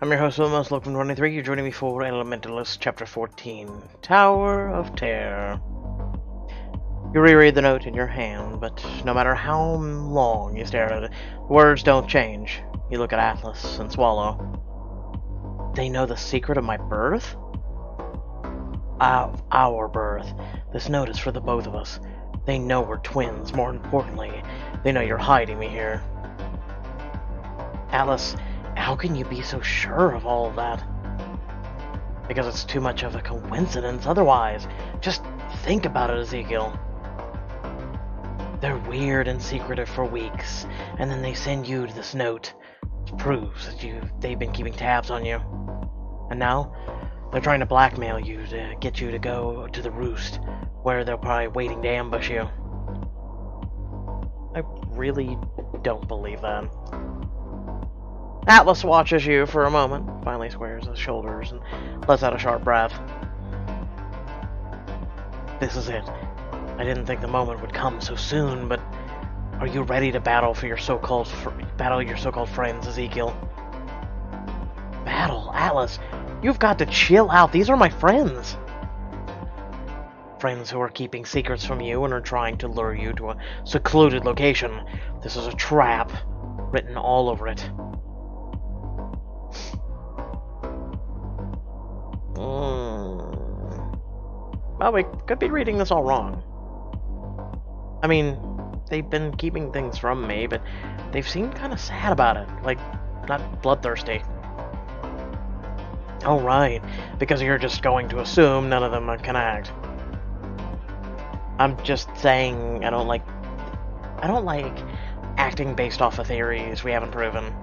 I'm your host, Wilmos, Look from 23. You're joining me for Elementalists, Chapter 14, Tower of Terror. You reread the note in your hand, but no matter how long you stare at it, words don't change. You look at Atlas and swallow. They know the secret of my birth? Our birth. This note is for the both of us. They know we're twins. More importantly, they know you're hiding me here. Alice, how can you be so sure of all of that? Because it's too much of a coincidence otherwise. Just think about it, Ezekiel. They're weird and secretive for weeks, and then they send you this note. It proves that they've been keeping tabs on you. And now, they're trying to blackmail you to get you to go to the roost, where they're probably waiting to ambush you. I really don't believe that. Atlas watches you for a moment, finally squares his shoulders, and lets out a sharp breath. This is it. I didn't think the moment would come so soon, but are you ready to battle for your so-called friends, Ezekiel? Battle? Atlas, you've got to chill out. These are my friends. Friends who are keeping secrets from you and are trying to lure you to a secluded location. This is a trap, written all over it. Well, we could be reading this all wrong. I mean, they've been keeping things from me, but they've seemed kind of sad about it. Like, not bloodthirsty. Oh, right. Because you're just going to assume none of them can act. I'm just saying I don't like acting based off of theories we haven't proven.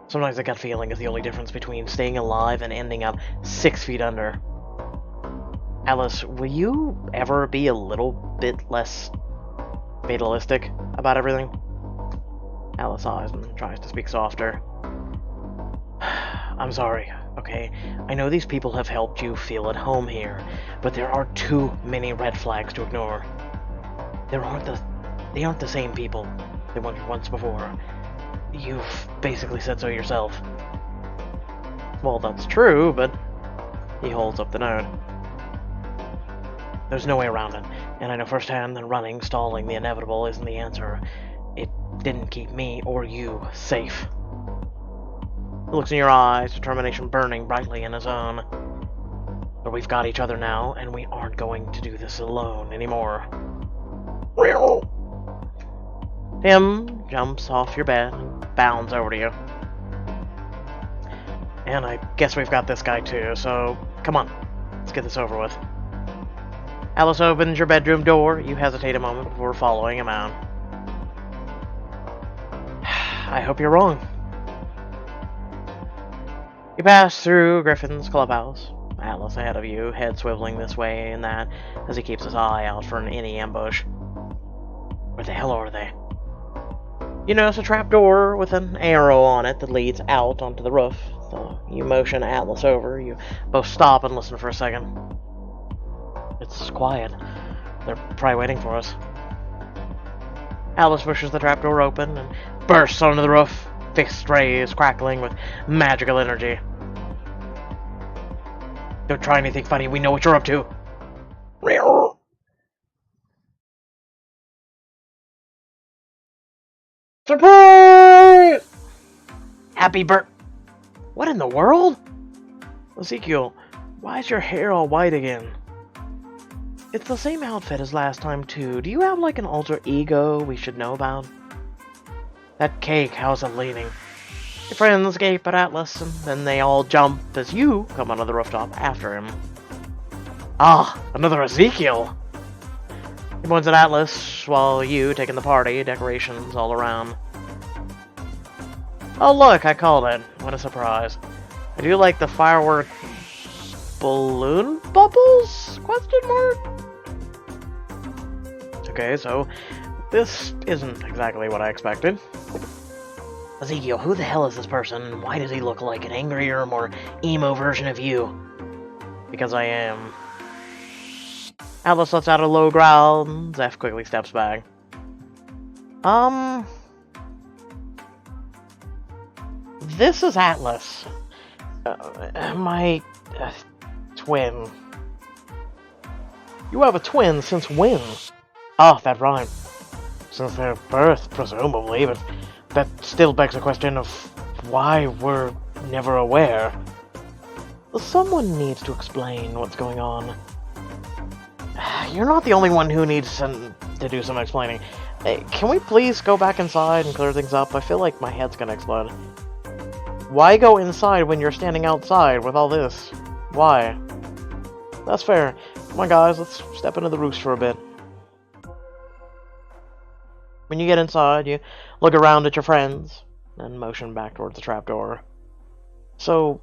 Sometimes a gut feeling is the only difference between staying alive and ending up 6 feet under. Alice, will you ever be a little bit less fatalistic about everything? Alice sighs and tries to speak softer. I'm sorry, okay? I know these people have helped you feel at home here, but there are too many red flags to ignore. They aren't the same people they were once before. You've basically said so yourself. Well, that's true, but he holds up the note. There's no way around it, and I know firsthand that running, stalling the inevitable isn't the answer. It didn't keep me or you safe. He looks in your eyes, determination burning brightly in his own. But we've got each other now, and we aren't going to do this alone anymore. Tim jumps off your bed and bounds over to you. And I guess we've got this guy too, so come on, let's get this over with. Alice opens your bedroom door. You hesitate a moment before following him out. I hope you're wrong. You pass through Griffin's clubhouse. Atlas ahead of you, head swiveling this way and that as he keeps his eye out for any ambush. Where the hell are they? You notice a trapdoor with an arrow on it that leads out onto the roof. So you motion Atlas over. You both stop and listen for a second. It's quiet. They're probably waiting for us. Alice pushes the trapdoor open and bursts onto the roof, fist rays crackling with magical energy. Don't try anything funny. We know what you're up to. Surprise! Happy birth. What in the world? Ezekiel, why is your hair all white again? It's the same outfit as last time, too. Do you have, like, an alter ego we should know about? That cake, how's it leaning? Your friends gape at Atlas, and then they all jump as you come onto the rooftop after him. Ah, another Ezekiel! He points at Atlas, while you taking the party, decorations all around. Oh look, I called it. What a surprise. I do like the firework balloon bubbles? Question mark? Okay, so this isn't exactly what I expected. Ezekiel, who the hell is this person? Why does he look like an angrier, more emo version of you? Because I am. Atlas lets out a low growl, and Zeph quickly steps back. This is Atlas. My twin. You have a twin since when? Ah, that rhyme. Since their birth, presumably, but that still begs the question of why we're never aware. Someone needs to explain what's going on. You're not the only one who needs to do some explaining. Can we please go back inside and clear things up? I feel like my head's gonna explode. Why go inside when you're standing outside with all this? Why? That's fair. Come on, guys, let's step into the roost for a bit. When you get inside, you look around at your friends, and motion back towards the trapdoor. So,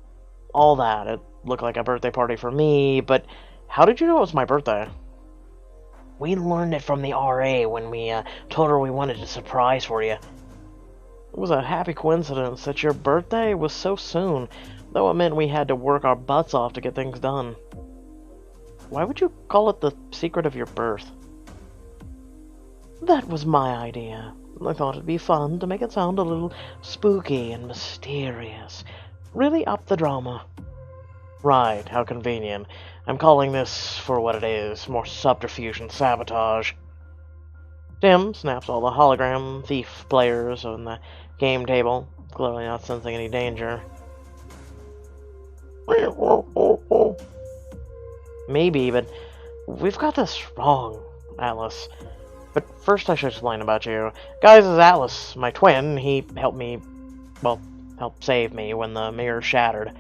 all that, it looked like a birthday party for me, but how did you know it was my birthday? We learned it from the RA when we told her we wanted a surprise for you. It was a happy coincidence that your birthday was so soon, though it meant we had to work our butts off to get things done. Why would you call it the secret of your birth? That was my idea. I thought it'd be fun to make it sound a little spooky and mysterious. Really up the drama. Right, how convenient. I'm calling this for what it is, more subterfuge and sabotage. Tim snaps all the hologram thief players on the game table, clearly not sensing any danger. Maybe, but we've got this wrong, Atlas. But first I should explain about you. Guys, this is Atlas, my twin. He helped me, well, helped save me when the mirror shattered.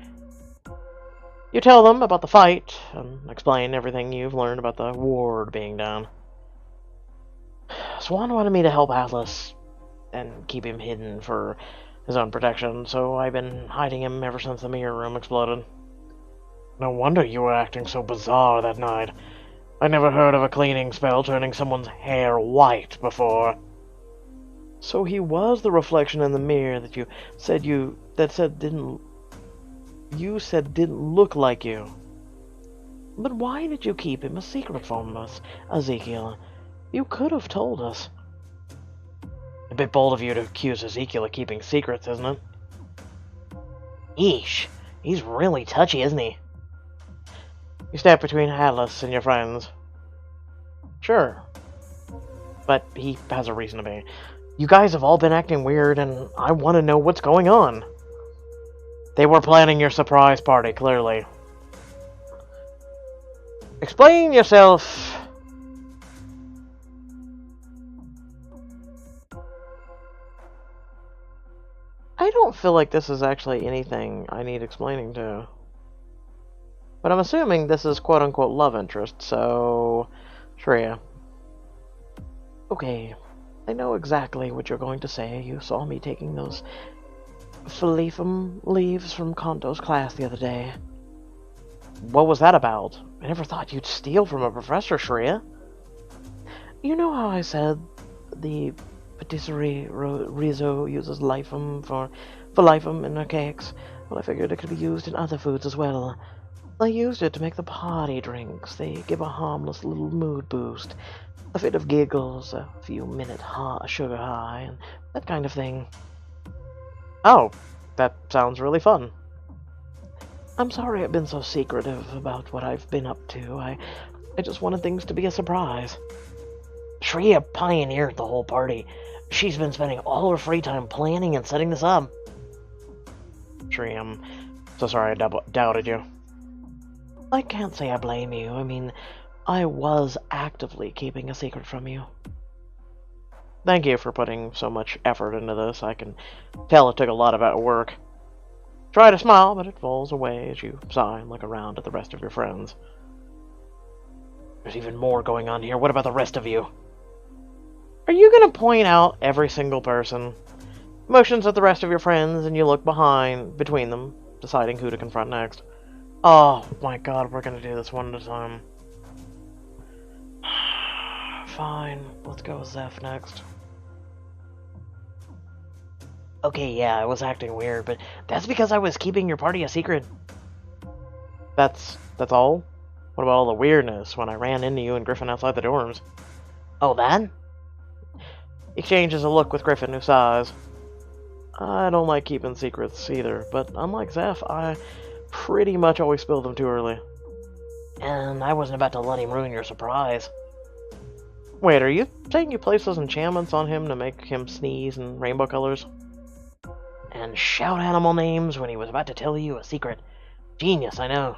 You tell them about the fight, and explain everything you've learned about the ward being down. Swan wanted me to help Atlas and keep him hidden for his own protection, so I've been hiding him ever since the mirror room exploded. No wonder you were acting so bizarre that night. I never heard of a cleaning spell turning someone's hair white before. So he was the reflection in the mirror that you said didn't look like you. But why did you keep him a secret from us, Ezekiel? You could have told us. A bit bold of you to accuse Ezekiel of keeping secrets, isn't it? Eesh, he's really touchy, isn't he? You step between Atlas and your friends. Sure. But he has a reason to be. You guys have all been acting weird, and I want to know what's going on. They were planning your surprise party, clearly. Explain yourself. I don't feel like this is actually anything I need explaining to. But I'm assuming this is quote-unquote love interest, so... Shreya. Okay, I know exactly what you're going to say. You saw me taking those Philippum leaves from Konto's class the other day. What was that about? I never thought you'd steal from a professor, Shreya. You know how I said the patisserie Rizzo uses Lifum for Philippum in her cakes? Well, I figured it could be used in other foods as well. I used it to make the party drinks. They give a harmless little mood boost. A fit of giggles, a few minute sugar high, and that kind of thing. Oh, that sounds really fun. I'm sorry I've been so secretive about what I've been up to. I just wanted things to be a surprise. Shreya pioneered the whole party. She's been spending all her free time planning and setting this up. Shreya, I'm so sorry I doubted you. I can't say I blame you. I mean, I was actively keeping a secret from you. Thank you for putting so much effort into this. I can tell it took a lot of work. Try to smile, but it falls away as you sigh and look around at the rest of your friends. There's even more going on here. What about the rest of you? Are you going to point out every single person? Motions at the rest of your friends, and you look between them, deciding who to confront next. Oh my god, we're gonna do this one at a time. Fine, let's go with Zeph next. Okay, yeah, I was acting weird, but that's because I was keeping your party a secret. That's all? What about all the weirdness when I ran into you and Griffin outside the dorms? Oh, that? Exchanges a look with Griffin, who sighs. I don't like keeping secrets either, but unlike Zeph, I pretty much always spill them too early. And I wasn't about to let him ruin your surprise. Wait, are you saying you placed those enchantments on him to make him sneeze in rainbow colors? And shout animal names when he was about to tell you a secret. Genius, I know.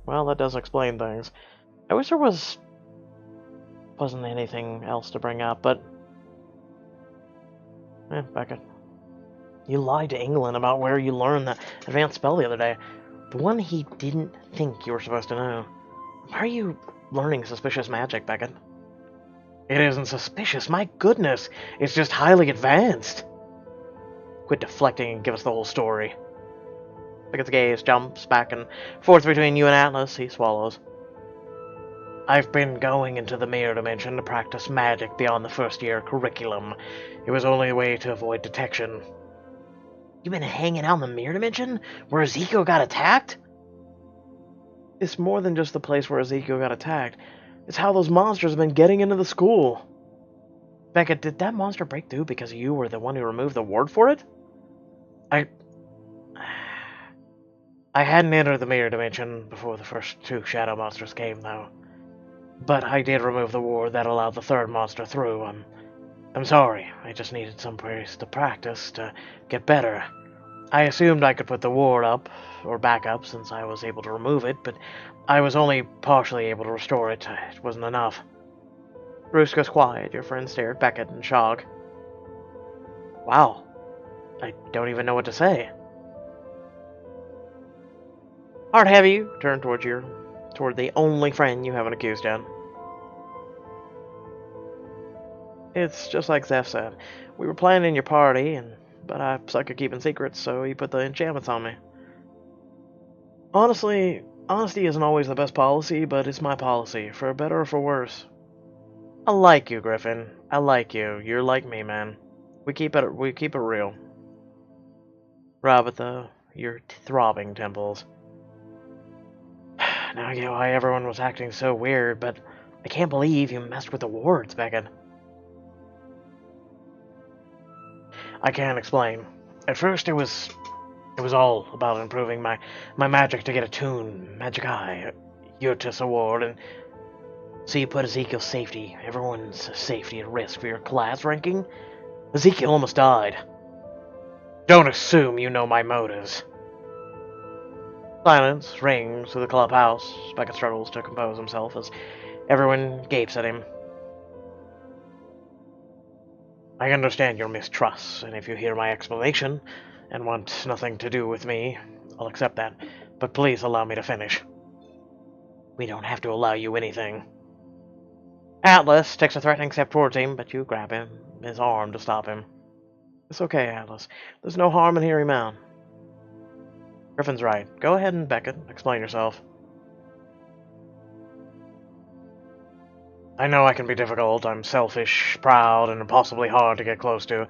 Well, that does explain things. I wish there wasn't anything else to bring up, but... Beckett. You lied to England about where you learned that advanced spell the other day. The one he didn't think you were supposed to know. Why are you learning suspicious magic, Beckett? It isn't suspicious, my goodness! It's just highly advanced! Quit deflecting and give us the whole story. Beckett's gaze jumps back and forth between you and Atlas. He swallows. I've been going into the mirror dimension to practice magic beyond the first-year curriculum. It was the only way to avoid detection. You've been hanging out in the mirror dimension? Where Ezekiel got attacked? It's more than just the place where Ezekiel got attacked. It's how those monsters have been getting into the school. Beckett, did that monster break through because you were the one who removed the ward for it? I hadn't entered the mirror dimension before the first two shadow monsters came, though. But I did remove the ward that allowed the third monster through. I'm sorry. I just needed some place to practice to get better. I assumed I could put the ward up, or back up, since I was able to remove it, but I was only partially able to restore it. It wasn't enough. Bruce goes quiet. Your friend stared back at in shock. Wow. I don't even know what to say. Heart heavy, turn toward the only friend you haven't accused yet. It's just like Zeph said. We were planning your party, but I suck at keeping secrets, so he put the enchantments on me. Honestly, honesty isn't always the best policy, but it's my policy, for better or for worse. I like you, Griffin. I like you. You're like me, man. We keep it real. Rabatha, your throbbing temples. Now I get why everyone was acting so weird, but I can't believe you messed with the wards, Beckett. I can't explain. At first it was all about improving my magic to get a tune, Magic Eye, Urtus Award, and so you put Ezekiel's safety, everyone's safety at risk for your class ranking? Ezekiel almost died. Don't assume you know my motives. Silence rings through the clubhouse. Beckett struggles to compose himself as everyone gapes at him. I understand your mistrust, and if you hear my explanation and want nothing to do with me, I'll accept that. But please allow me to finish. We don't have to allow you anything. Atlas takes a threatening step towards him, but you grab his arm to stop him. It's okay, Atlas. There's no harm in hearing him out. Griffin's right. Go ahead and Beckett, explain yourself. I know I can be difficult. I'm selfish, proud, and impossibly hard to get close to.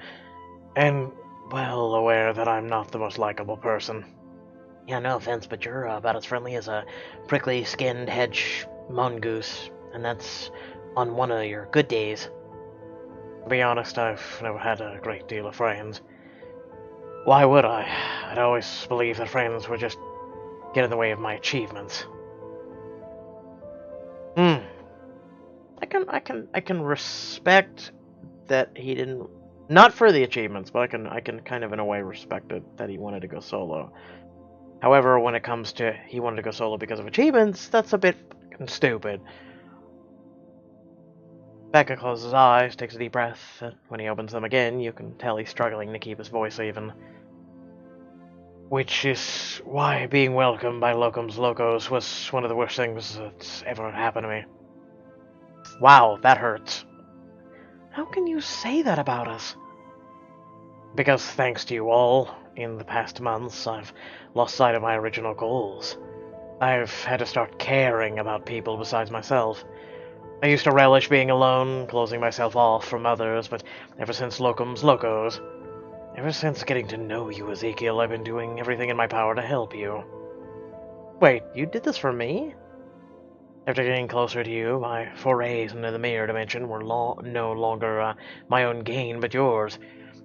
And well aware that I'm not the most likable person. Yeah, no offense, but you're about as friendly as a prickly-skinned hedge mongoose, and that's on one of your good days. To be honest, I've never had a great deal of friends. Why would I? I'd always believed that friends would just get in the way of my achievements. I can respect that he didn't, not for the achievements, but I can kind of in a way respect it that he wanted to go solo. However, when it comes to he wanted to go solo because of achievements, that's a bit fucking stupid. Beckett closes his eyes, takes a deep breath, and when he opens them again, you can tell he's struggling to keep his voice even. Which is why being welcomed by Locums Locos was one of the worst things that's ever happened to me. Wow, that hurts. How can you say that about us? Because thanks to you all, in the past months, I've lost sight of my original goals. I've had to start caring about people besides myself. I used to relish being alone, closing myself off from others, but ever since Locums Locos, ever since getting to know you, Ezekiel, I've been doing everything in my power to help you. Wait, you did this for me? After getting closer to you, my forays into the mirror dimension were no longer my own gain, but yours.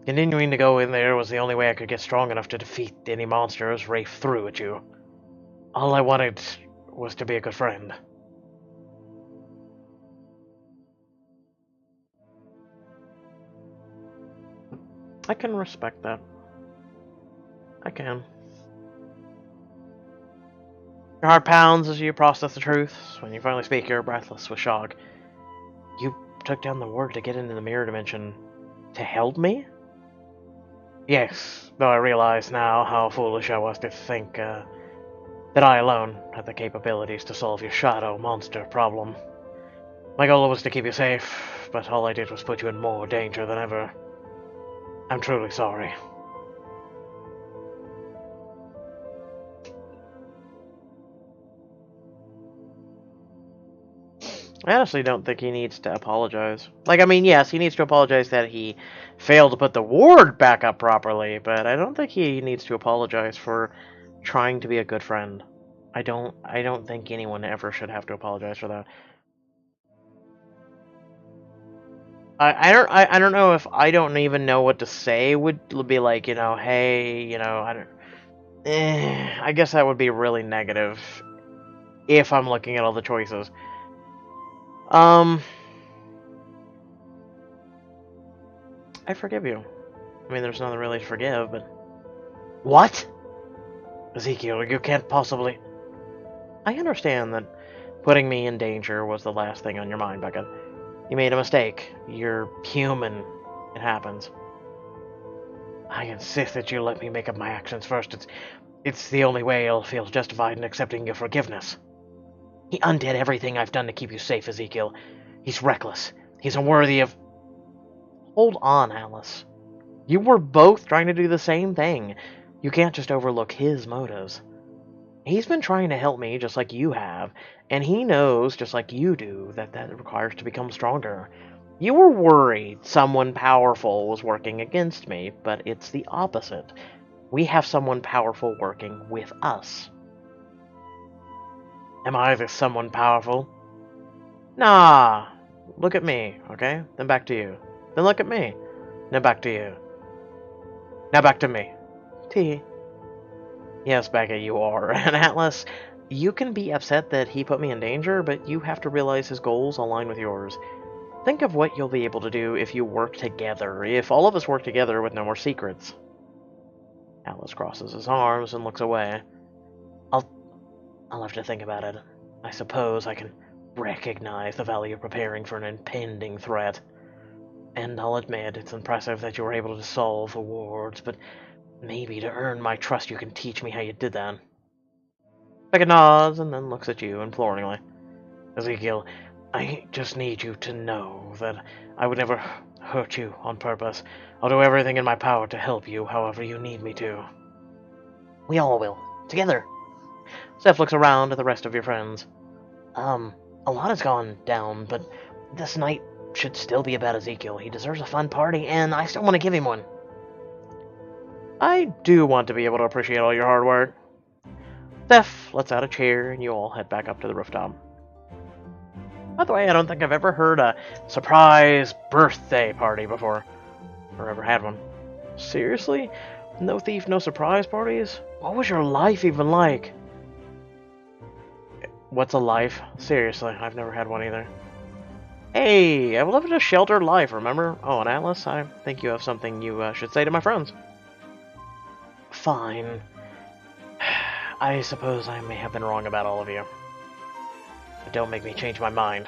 Continuing to go in there was the only way I could get strong enough to defeat any monsters Rafe threw at you. All I wanted was to be a good friend. I can respect that. I can. Your heart pounds as you process the truth. When you finally speak, you're breathless with shock. You took down the word to get into the mirror dimension to help me? Yes, though I realize now how foolish I was to think that I alone had the capabilities to solve your shadow monster problem. My goal was to keep you safe, but all I did was put you in more danger than ever. I'm truly sorry. I honestly don't think he needs to apologize. Like, I mean, yes, he needs to apologize that he failed to put the ward back up properly, but I don't think he needs to apologize for trying to be a good friend. I don't think anyone ever should have to apologize for that. I don't know if I don't even know what to say would be like, you know, hey, you know, I guess that would be really negative if I'm looking at all the choices. I forgive you. I mean, there's nothing really to forgive, but... What? Ezekiel, you can't possibly... I understand that putting me in danger was the last thing on your mind, Beckett. You made a mistake. You're human. It happens. I insist that you let me make up my actions first. It's the only way I'll feel justified in accepting your forgiveness. He undid everything I've done to keep you safe, Ezekiel. He's reckless. He's unworthy of... Hold on, Alice. You were both trying to do the same thing. You can't just overlook his motives. He's been trying to help me just like you have, and he knows, just like you do, that requires to become stronger. You were worried someone powerful was working against me, but it's the opposite. We have someone powerful working with us. Am I this someone powerful? Nah. Look at me, okay? Then back to you. Then look at me. Now back to you. Now back to me. T. Yes, Beckett, you are. And Atlas, you can be upset that he put me in danger, but you have to realize his goals align with yours. Think of what you'll be able to do if you work together, if all of us work together with no more secrets. Atlas crosses his arms and looks away. I'll have to think about it. I suppose I can recognize the value of preparing for an impending threat. And I'll admit, it's impressive that you were able to solve the wards, but maybe to earn my trust you can teach me how you did that. Beckett nods and then looks at you imploringly. Ezekiel, I just need you to know that I would never hurt you on purpose. I'll do everything in my power to help you however you need me to. We all will. Together. Steph looks around at the rest of your friends. A lot has gone down, but this night should still be about Ezekiel. He deserves a fun party, and I still want to give him one. I do want to be able to appreciate all your hard work. Steph lets out a chair, and you all head back up to the rooftop. By the way, I don't think I've ever heard a surprise birthday party before. Or ever had one. Seriously? No thief, no surprise parties? What was your life even like? What's a life? Seriously, I've never had one either. Hey, I've lived a sheltered life, remember? Oh, and Atlas, I think you have something you should say to my friends. Fine. I suppose I may have been wrong about all of you. But don't make me change my mind.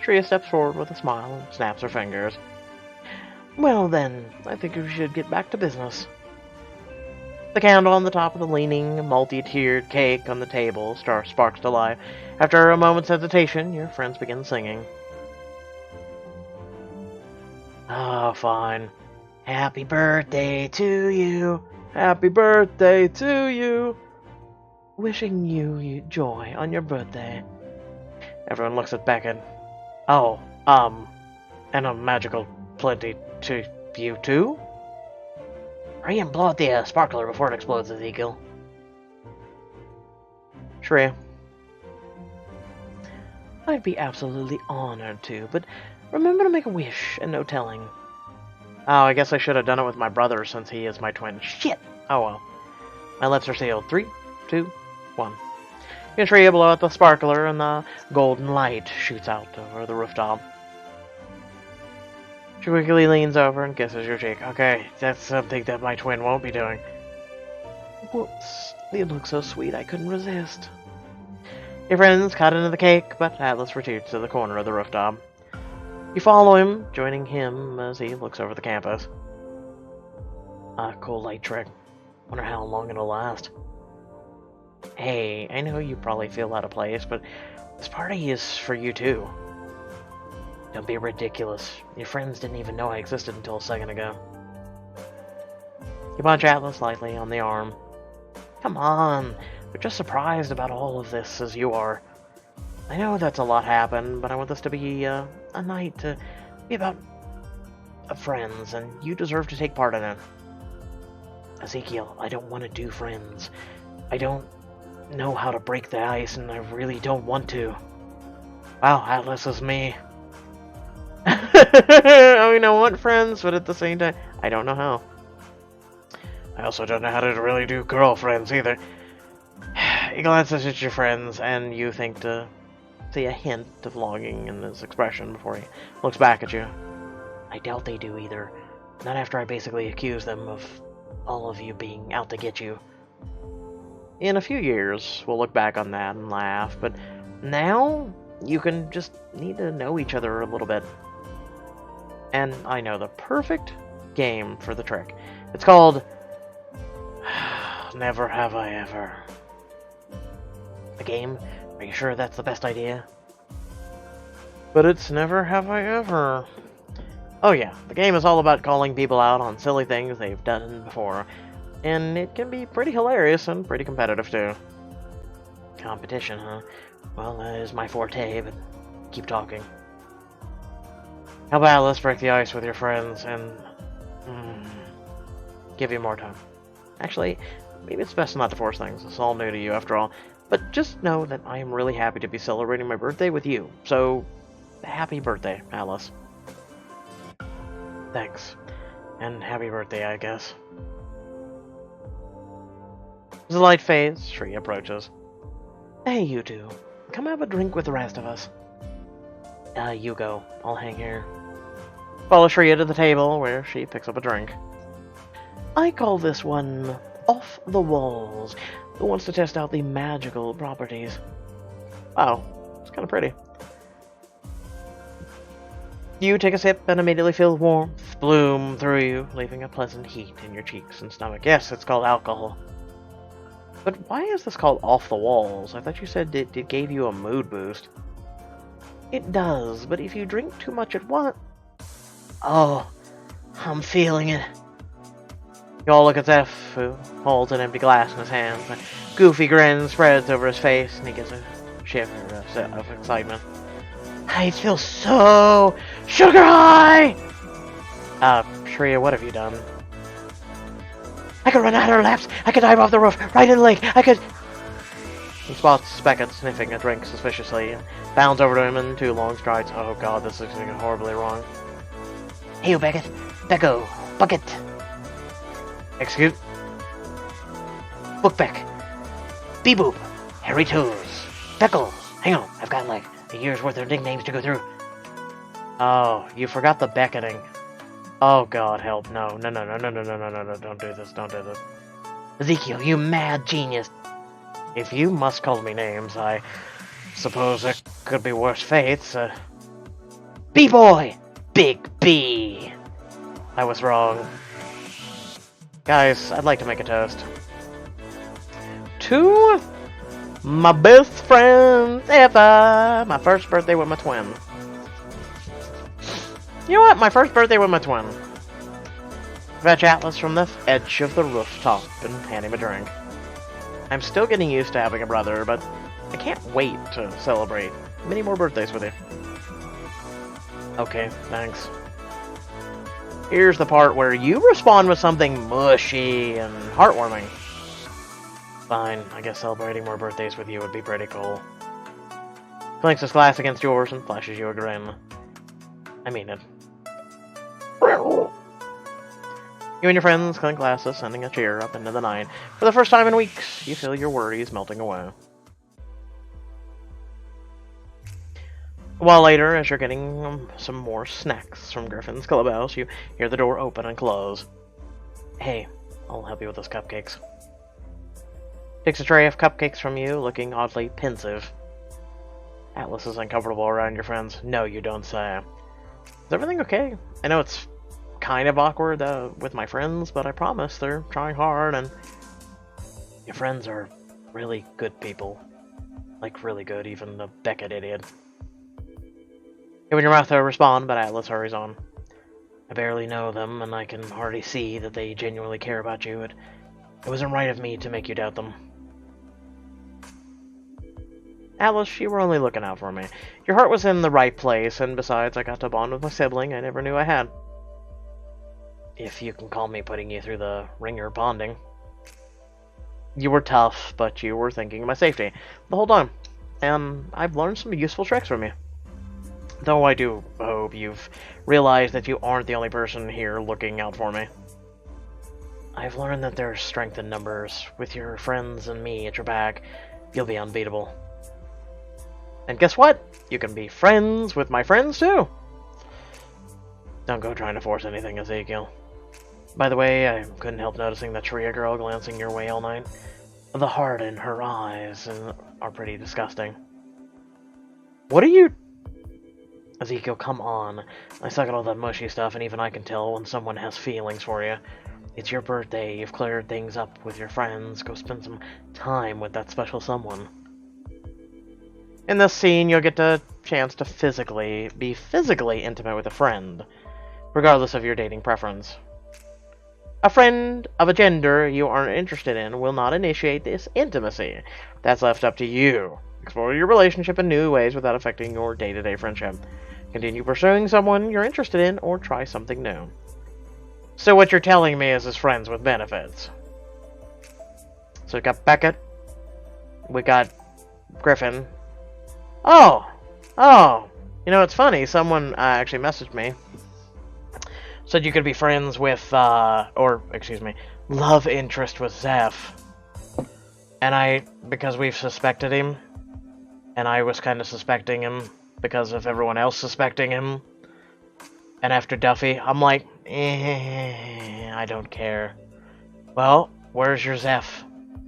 Shreya steps forward with a smile and snaps her fingers. Well then, I think we should get back to business. The candle on the top of the leaning, multi-tiered cake on the table sparks to life. After a moment's hesitation, your friends begin singing. Oh, fine. Happy birthday to you. Happy birthday to you. Wishing you joy on your birthday. Everyone looks at Beckett. Oh, and a magical plenty to you too? Hurry and blow out the sparkler before it explodes, Ezekiel. Shreya. I'd be absolutely honored to, but remember to make a wish and no telling. Oh, I guess I should have done it with my brother since he is my twin. Shit! Oh well. My lips are sealed. 3, 2, 1. You tree blow out the sparkler and the golden light shoots out over the rooftop. She quickly leans over and kisses your cheek. Okay, that's something that my twin won't be doing. Whoops. You look so sweet I couldn't resist. Your friends cut into the cake, but Atlas retreats to the corner of the rooftop. You follow him, joining him as he looks over the campus. Cool light trick. Wonder how long it'll last. Hey, I know you probably feel out of place, but this party is for you too. Don't be ridiculous. Your friends didn't even know I existed until a second ago. You punch Atlas lightly on the arm. Come on, we're just surprised about all of this as you are. I know that's a lot happened, but I want this to be a night to be about friends, and you deserve to take part in it. Ezekiel, I don't want to do friends. I don't know how to break the ice, and I really don't want to. Wow, Atlas is me. I mean, I want friends, but at the same time, I don't know how. I also don't know how to really do girlfriends either. He glances at your friends, and you think to see a hint of longing in his expression before he looks back at you. I doubt they do either. Not after I basically accuse them of all of you being out to get you. In a few years, we'll look back on that and laugh, but now you can just need to know each other a little bit. And I know the perfect game for the trick. It's called Never Have I Ever. A game? Are you sure that's the best idea? But it's Never Have I Ever. Oh yeah, the game is all about calling people out on silly things they've done before. And it can be pretty hilarious and pretty competitive too. Competition, huh? Well, that is my forte, but keep talking. How about let's break the ice with your friends and give you more time. Actually, maybe it's best not to force things. It's all new to you after all. But just know that I am really happy to be celebrating my birthday with you. So, happy birthday, Alice. Thanks. And happy birthday, I guess. As the light fades, Shri approaches. Hey, you two. Come have a drink with the rest of us. You go. I'll hang here. Follow Shria to the table, where she picks up a drink. I call this one Off the Walls. Who wants to test out the magical properties? Wow, it's kind of pretty. You take a sip and immediately feel warmth bloom through you, leaving a pleasant heat in your cheeks and stomach. Yes, it's called alcohol. But why is this called Off the Walls? I thought you said it gave you a mood boost. It does, but if you drink too much at once... Oh, I'm feeling it. You all look at Zeph, who holds an empty glass in his hands. A goofy grin spreads over his face, and he gets a shiver of excitement. I feel so sugar high! Shreya, what have you done? I could run 100 laps, I could dive off the roof, right in the lake, I could... He spots Beckett sniffing a drink suspiciously, and bounds over to him in 2 long strides. Oh god, this is going horribly wrong. Hey, you Beckett. Becko. Bucket. Execute. Bookbeck. Beeboop. Hairy Toes. Beckles. Hang on, I've got like a year's worth of nicknames to go through. Oh, you forgot the Becketting. Oh god, help. No, don't do this, don't do this. Ezekiel, you mad genius. If you must call me names, I suppose there could be worse fates. B-Boy! Big B! I was wrong. Guys, I'd like to make a toast. To my best friends ever! My first birthday with my twin. You know what? My first birthday with my twin. Fetch Atlas from the edge of the rooftop and hand him a drink. I'm still getting used to having a brother, but I can't wait to celebrate many more birthdays with you. Okay, thanks. Here's the part where you respond with something mushy and heartwarming. Fine, I guess celebrating more birthdays with you would be pretty cool. Clinks his glass against yours and flashes you a grin. I mean it. You and your friends clink glasses, sending a cheer up into the night. For the first time in weeks, you feel your worries melting away. A while later, as you're getting some more snacks from Griffin's clubhouse, you hear the door open and close. Hey, I'll help you with those cupcakes. Takes a tray of cupcakes from you, looking oddly pensive. Atlas is uncomfortable around your friends. No, you don't say. Is everything okay? I know it's kind of awkward with my friends, but I promise they're trying hard, and your friends are really good people. Like, really good, even the Beckett idiot. You open your mouth to respond, but Atlas hurries on. I barely know them, and I can already see that they genuinely care about you. It wasn't right of me to make you doubt them. Atlas, you were only looking out for me. Your heart was in the right place, and besides, I got to bond with my sibling I never knew I had. If you can call me putting you through the ringer bonding. You were tough, but you were thinking of my safety the whole time. And I've learned some useful tricks from you. Though I do hope you've realized that you aren't the only person here looking out for me. I've learned that there's strength in numbers. With your friends and me at your back, you'll be unbeatable. And guess what? You can be friends with my friends, too. Don't go trying to force anything, Ezekiel. By the way, I couldn't help noticing that Shreya girl glancing your way all night. The heart in her eyes are pretty disgusting. What are you... Ezekiel, come on. I suck at all that mushy stuff, and even I can tell when someone has feelings for you. It's your birthday, you've cleared things up with your friends. Go spend some time with that special someone. In this scene, you'll get a chance to be physically intimate with a friend, regardless of your dating preference. A friend of a gender you aren't interested in will not initiate this intimacy. That's left up to you. Explore your relationship in new ways without affecting your day-to-day friendship. Continue pursuing someone you're interested in, or try something new. So what you're telling me is friends with benefits. So we got Beckett. We got Griffin. Oh! You know, it's funny. Someone actually messaged me. Said you could be friends with, love interest with Zeph. And because we've suspected him, and I was kind of suspecting him because of everyone else suspecting him. And after Duffy, I'm like, I don't care. Well, where's your Zeph?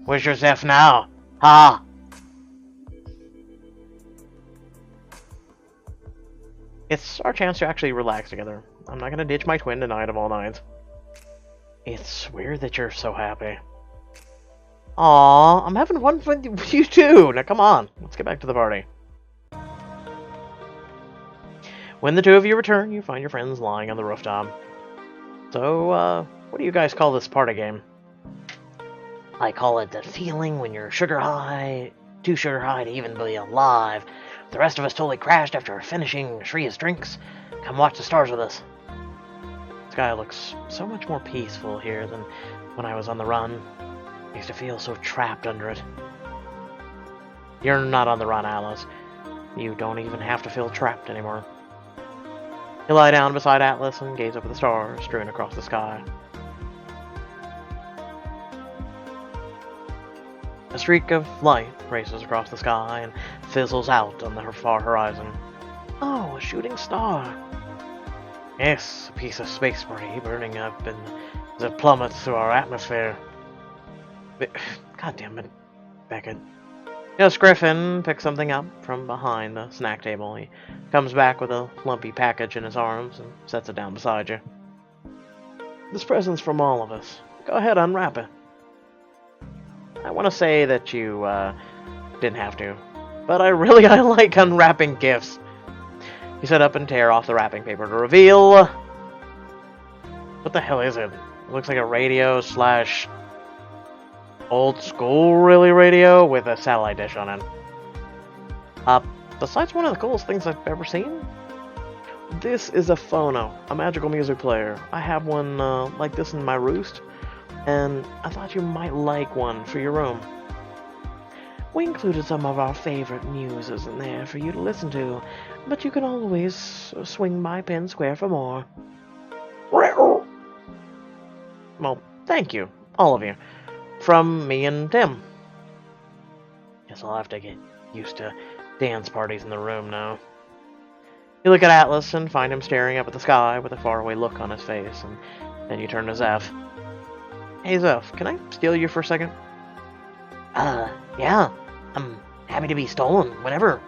Where's your Zeph now? Ha! It's our chance to actually relax together. I'm not gonna ditch my twin tonight of all nights. It's weird that you're so happy. Aww, I'm having fun with you too. Now come on, let's get back to the party. When the two of you return, you find your friends lying on the rooftop. So, what do you guys call this party game? I call it that feeling when you're sugar high, too sugar high to even be alive. The rest of us totally crashed after finishing Shreya's drinks. Come watch the stars with us. The sky looks so much more peaceful here than when I was on the run. I used to feel so trapped under it. You're not on the run, Alice. You don't even have to feel trapped anymore. You lie down beside Atlas and gaze up at the stars strewn across the sky. A streak of light races across the sky and fizzles out on the far horizon. Oh, a shooting star. Yes, a piece of space debris burning up and as it plummets through our atmosphere. God damn it, Beckett. Yes, Griffin picks something up from behind the snack table. He comes back with a lumpy package in his arms and sets it down beside you. This present's from all of us. Go ahead, unwrap it. I want to say that you didn't have to, but I like unwrapping gifts. You set up and tear off the wrapping paper to reveal... What the hell is it? It looks like a radio / old school radio with a satellite dish on it. Besides one of the coolest things I've ever seen, this is a phono, a magical music player. I have one like this in my roost, and I thought you might like one for your room. We included some of our favorite muses in there for you to listen to, but you can always swing by Penn Square for more. Well, thank you, all of you. From me and Tim. Guess I'll have to get used to dance parties in the room now. You look at Atlas and find him staring up at the sky with a faraway look on his face, and then you turn to Zeph. Hey Zeph, can I steal you for a second? Yeah. I'm happy to be stolen, whenever.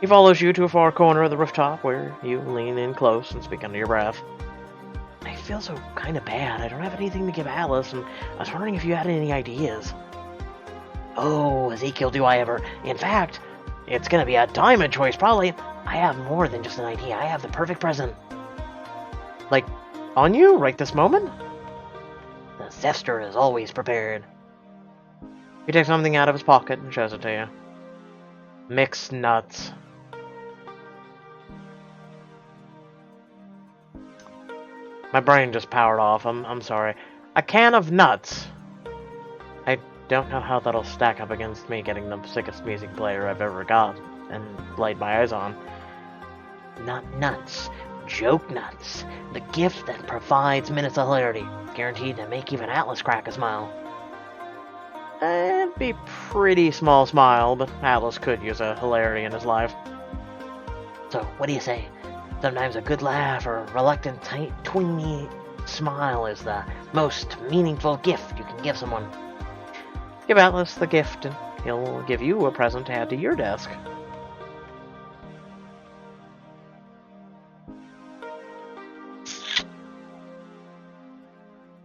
He follows you to a far corner of the rooftop where you lean in close and speak under your breath. I feel so kind of bad. I don't have anything to give Atlas, and I was wondering if you had any ideas. Oh, Ezekiel, do I ever. In fact, it's gonna be a diamond choice, probably. I have more than just an idea. I have the perfect present. Like, on you, right this moment? The Zester is always prepared. He takes something out of his pocket and shows it to you. Mixed nuts. My brain just powered off. I'm sorry. A can of nuts. I don't know how that'll stack up against me getting the sickest music player I've ever got and laid my eyes on. Not nuts. Joke nuts. The gift that provides minutes of hilarity. Guaranteed to make even Atlas crack a smile. It'd be pretty small smile, but Atlas could use a hilarity in his life. So, what do you say? Sometimes a good laugh or a reluctant, twingy smile is the most meaningful gift you can give someone. Give Atlas the gift, and he'll give you a present to add to your desk.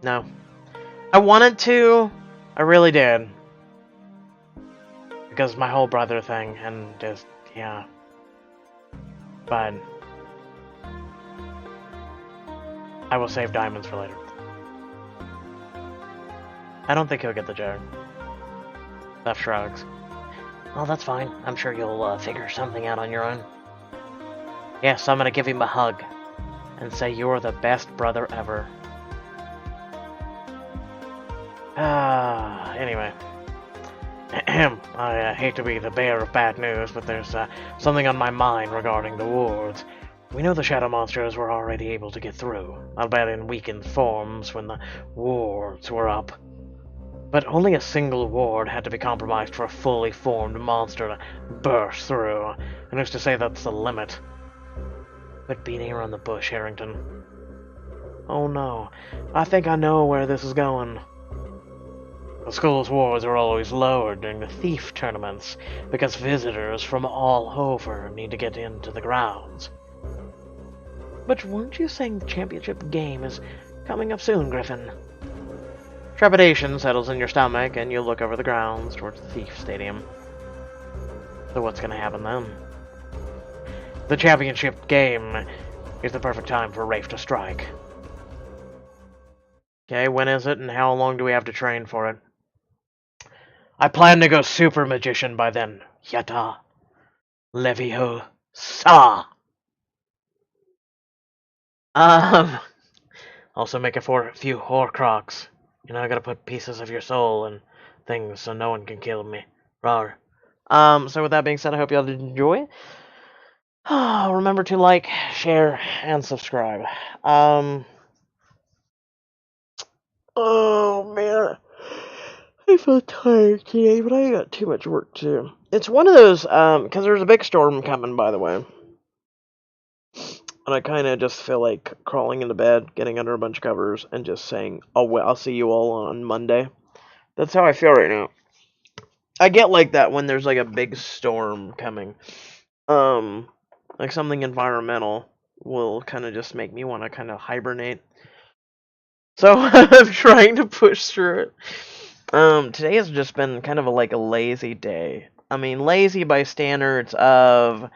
No. I wanted to. I really did. Because my whole brother thing, and just, yeah. But I will save diamonds for later. I don't think he'll get the joke. Zeph shrugs. Well, that's fine. I'm sure you'll figure something out on your own. Yes, I'm gonna give him a hug and say you're the best brother ever. Anyway. I hate to be the bearer of bad news, but there's something on my mind regarding the wards. We know the shadow monsters were already able to get through, albeit in weakened forms when the wards were up. But only a single ward had to be compromised for a fully formed monster to burst through, and who's to say that's the limit? Quit beating around the bush, Harrington. Oh no, I think I know where this is going. The school's wards are always lowered during the thief tournaments, because visitors from all over need to get into the grounds. But weren't you saying the championship game is coming up soon, Griffin? Trepidation settles in your stomach, and you look over the grounds towards the thief stadium. So what's going to happen then? The championship game is the perfect time for Rafe to strike. Okay, when is it, and how long do we have to train for it? I plan to go super magician by then. Yata. Levio. Sa. Also make a few Horcrux. You know, I gotta put pieces of your soul and things so no one can kill me. Rawr. So with that being said, I hope y'all did enjoy. Remember to like, share, and subscribe. Oh, man. I feel tired today, but I got too much work to do. It's one of those, because there's a big storm coming, by the way. And I kind of just feel like crawling into bed, getting under a bunch of covers, and just saying, oh, well, I'll see you all on Monday. That's how I feel right now. I get like that when there's like a big storm coming. Like something environmental will kind of just make me want to kind of hibernate. So I'm trying to push through it. Today has just been kind of a lazy day. I mean, lazy by standards of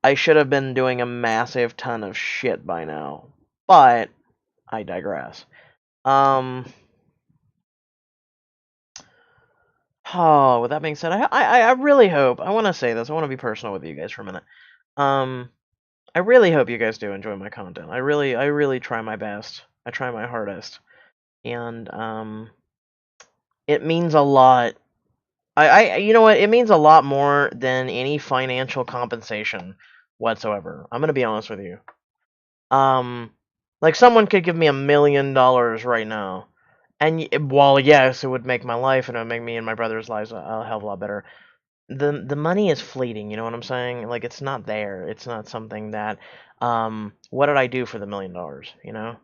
I should have been doing a massive ton of shit by now. But I digress. Oh, with that being said, I really hope, I want to say this, I want to be personal with you guys for a minute. I really hope you guys do enjoy my content. I really try my best. I try my hardest. And, it means a lot. You know what? It means a lot more than any financial compensation whatsoever. I'm gonna be honest with you. Like, someone could give me $1 million right now. And while, yes, it would make my life and it would make me and my brother's lives a hell of a lot better, the money is fleeting, you know what I'm saying? Like, it's not there. It's not something that, what did I do for the $1 million, you know?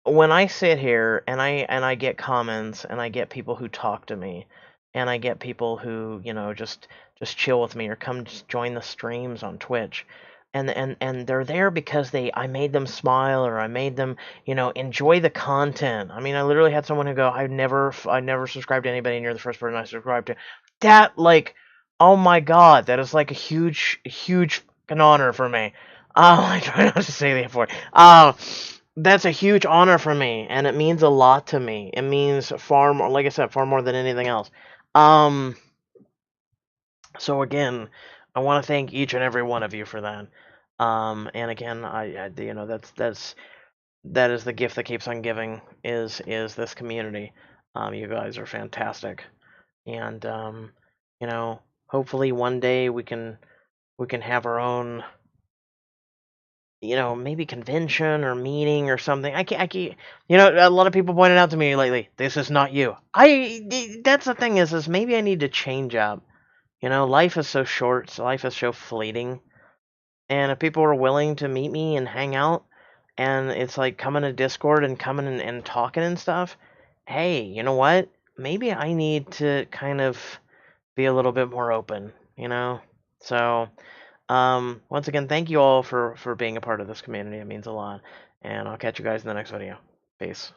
When I sit here and I get comments and I get people who talk to me and I get people who, just chill with me or come just join the streams on Twitch, and they're there because I made them smile or I made them, enjoy the content. I mean, I literally had someone who go, I never subscribed to anybody and you're the first person I subscribed to. That, like, oh my god, that is like a huge fucking honor for me. I try not to say the F word. That's a huge honor for me, and it means a lot to me. It means far more, like I said, far more than anything else. Um, so again, I want to thank each and every one of you for that. And again, that is the gift that keeps on giving is this community. You guys are fantastic, and hopefully one day we can have our own, maybe convention or meeting or something. I can't, a lot of people pointed out to me lately, this is not you. That's the thing is maybe I need to change up. Life is so short, so life is so fleeting. And if people are willing to meet me and hang out, and it's like coming to Discord and coming and talking and stuff, hey, you know what? Maybe I need to kind of be a little bit more open. So, once again, thank you all for being a part of this community. It means a lot. And I'll catch you guys in the next video. Peace.